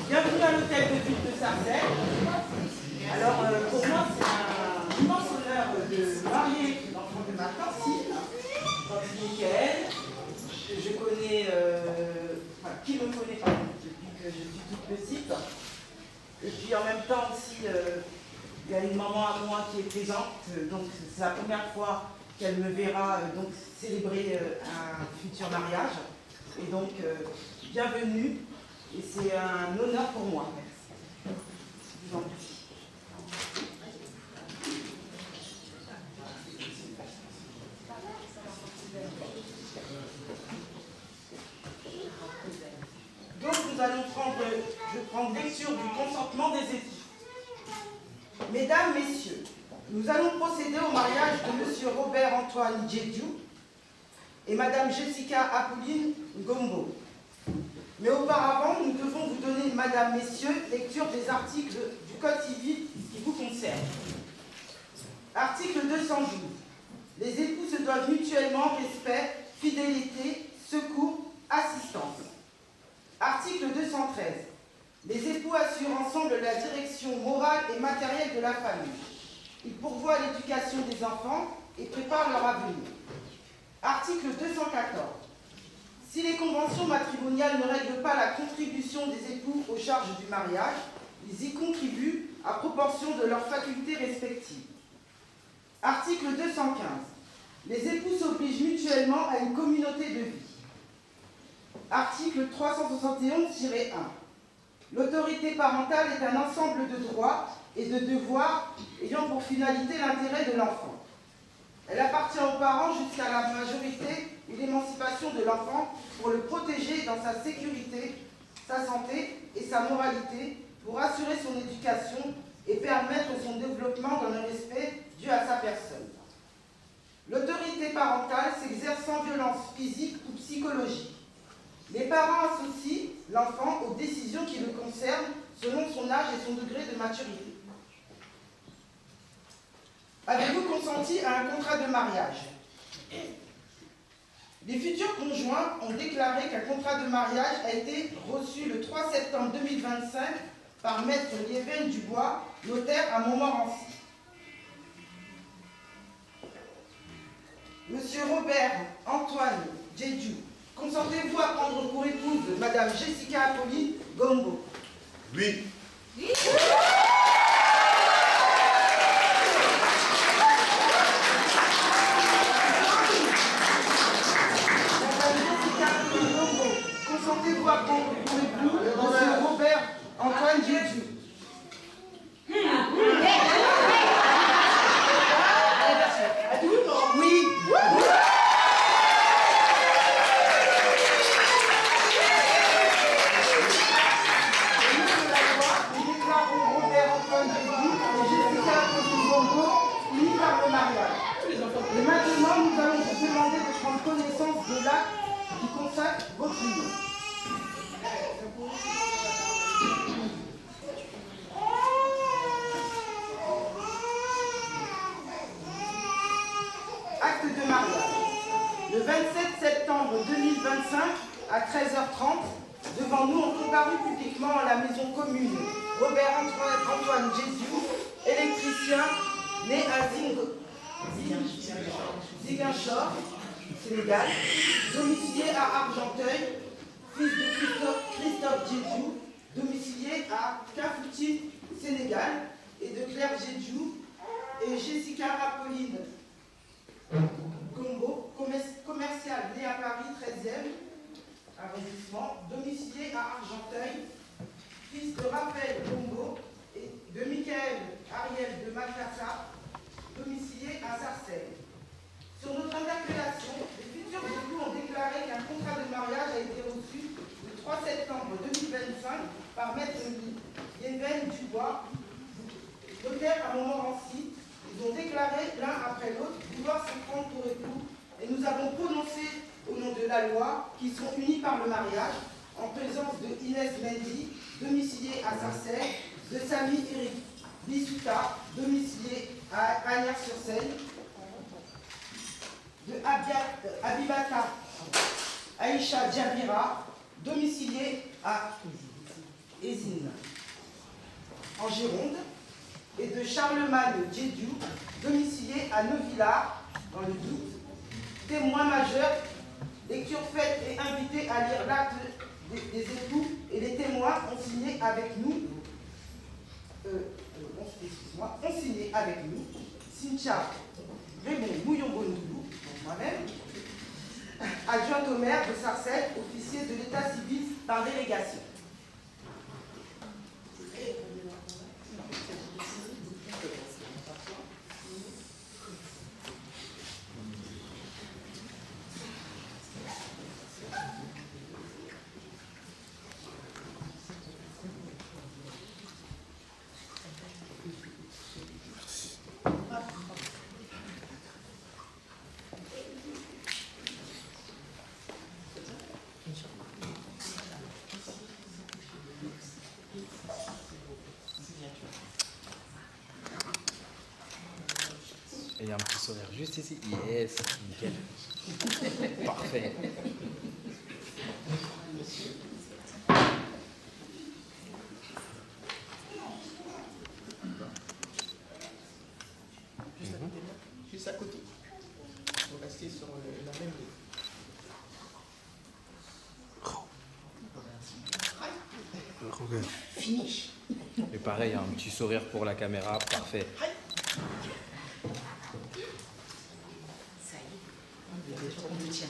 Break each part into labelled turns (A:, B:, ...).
A: Bienvenue à l'hôtel de ville de Sarcelles. Alors, pour moi, c'est un immense honneur de marier l'enfant de ma tante, Michael. Je connais, qui me connaît pas depuis que je suis toute petite. Et puis en même temps aussi, il y a une maman à moi qui est présente, donc c'est la première fois qu'elle me verra donc célébrer un futur mariage. Et donc, bienvenue, et c'est un honneur pour moi. Merci. Je vous en prie. Donc nous allons prendre lecture du consentement des époux. Mesdames, Messieurs, nous allons procéder au mariage de M. Robert Antoine Djedjou et Mme Jessica Apolline Gombo. Mais auparavant, nous devons vous donner, Madame, Messieurs, lecture des articles du Code civil qui vous concernent. Article 212. Les époux se doivent mutuellement respect, fidélité, secours, assistance. Article 213. Les époux assurent ensemble la direction morale et matérielle de la famille. Ils pourvoient l'éducation des enfants et préparent leur avenir. Article 214. Si les conventions matrimoniales ne règlent pas la contribution des époux aux charges du mariage, ils y contribuent à proportion de leurs facultés respectives. Article 215. Les époux s'obligent mutuellement à une communauté de vie. Article 371-1. L'autorité parentale est un ensemble de droits et de devoirs ayant pour finalité l'intérêt de l'enfant. Elle appartient aux parents jusqu'à la majorité ou l'émancipation de l'enfant pour le protéger dans sa sécurité, sa santé et sa moralité, pour assurer son éducation et permettre son développement dans le respect dû à sa personne. L'autorité parentale s'exerce sans violence physique ou psychologique. Les parents associent l'enfant aux décisions qui le concernent selon son âge et son degré de maturité. Avez-vous consenti à un contrat de mariage? Les futurs conjoints ont déclaré qu'un contrat de mariage a été reçu le 3 septembre 2025 par Maître Liévin Dubois, notaire à Montmorency. Monsieur Robert Antoine Djedjou, consentez-vous à prendre pour épouse Madame Jessica Apolline Gombo?
B: Oui.
A: Oui. Consentez-vous à prendre pour époux M. Robert Antoine Djedjou? Oui. Nous déclarons Robert Antoine Djedjou et Jessica Apolline Gombo unis par le mariage. Et maintenant, nous allons vous demander de prendre connaissance de l'acte qui consacre votre union. Acte de mariage. Le 27 septembre 2025, à 13h30, devant nous ont comparu publiquement à la maison commune Robert Antoine Djedjou, électricien, né à Ziguinchor, Sénégal, domicilié à Argenteuil, fils de Christophe Djedjou, domicilié à Kafountine, Sénégal, et de Claire Djedjou et Jessica Apolline Gombo, commercial né à Paris 13e arrondissement, domicilié à Argenteuil, fils de Raphaël Gombo et de Michael Ariel de Macassa, domicilié à Sarcelles. Sur notre interpellation, les futurs époux ont déclaré qu'un contrat de mariage a été reçu le 3 septembre 2025 par Maître Liévin Dubois, notaire à Montmorency. Ils ont déclaré l'un après l'autre vouloir se prendre pour époux et nous avons prononcé au nom de la loi qu'ils sont unis par le mariage en présence de Inès Mendy, domiciliée à Sarcelles, de Samy Eric Bissouta, domicilié à Agnières-sur-Seine, de Abibata Aïcha Djabira, domiciliée à Ezine, en Gironde, et de Charlemagne Djedjou, domicilié à Neuvillard, dans le Doubs, témoin majeur, lecture faite et invité à lire l'acte des époux, et les témoins ont signé avec nous, Cynthia Raymond Mouillon-Bondoulou, moi-même, adjointe au maire de Sarcelles, officier de l'état civil par délégation.
B: Et il y a un petit sourire juste ici. Yes, nickel. Parfait.
C: Juste à côté. On va rester sur la même ligne. Finish.
B: Et pareil, un petit sourire pour la caméra. Parfait.
D: Ça y est, on le tient.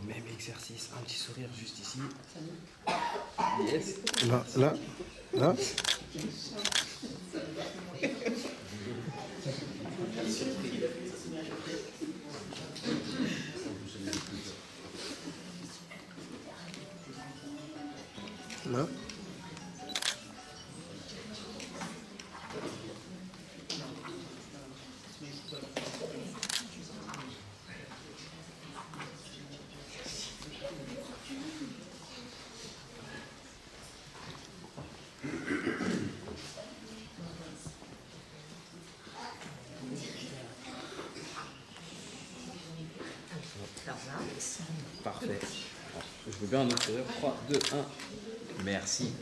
B: Même exercice, un petit sourire juste ici. Yes.
E: Là. Là.
B: Parfait. Je veux bien un autre sourire. 3, 2, 1. Merci.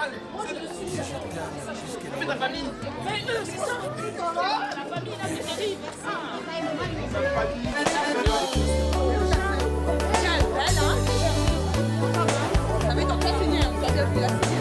C: normal. C'est ta famille.
D: Mais eux, c'est ça. La famille, là, c'est terrible.
F: Belle, hein? Ça va être en finir.